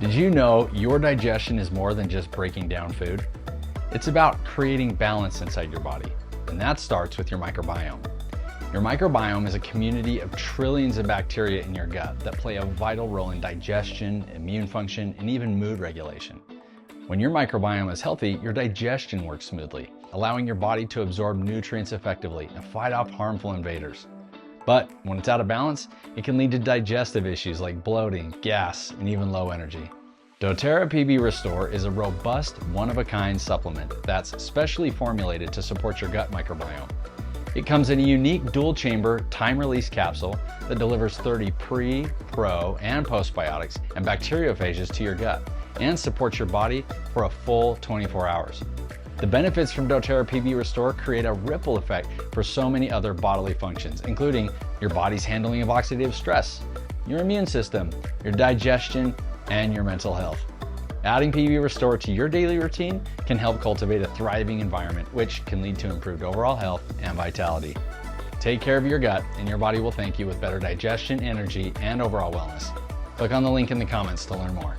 Did you know your digestion is more than just breaking down food? It's about creating balance inside your body, and that starts with your microbiome. Your microbiome is a community of trillions of bacteria in your gut that play a vital role in digestion, immune function, and even mood regulation. When your microbiome is healthy, your digestion works smoothly, allowing your body to absorb nutrients effectively and fight off harmful invaders. But when it's out of balance, it can lead to digestive issues like bloating, gas, and even low energy. doTERRA PB Restore is a robust, one-of-a-kind supplement that's specially formulated to support your gut microbiome. It comes in a unique dual-chamber, time-release capsule that delivers 30 pre, pro, and postbiotics and bacteriophages to your gut and supports your body for a full 24 hours. The benefits from doTERRA PB Restore create a ripple effect for so many other bodily functions, including your body's handling of oxidative stress, your immune system, your digestion, and your mental health. Adding PB Restore to your daily routine can help cultivate a thriving environment, which can lead to improved overall health and vitality. Take care of your gut, and your body will thank you with better digestion, energy, and overall wellness. Click on the link in the comments to learn more.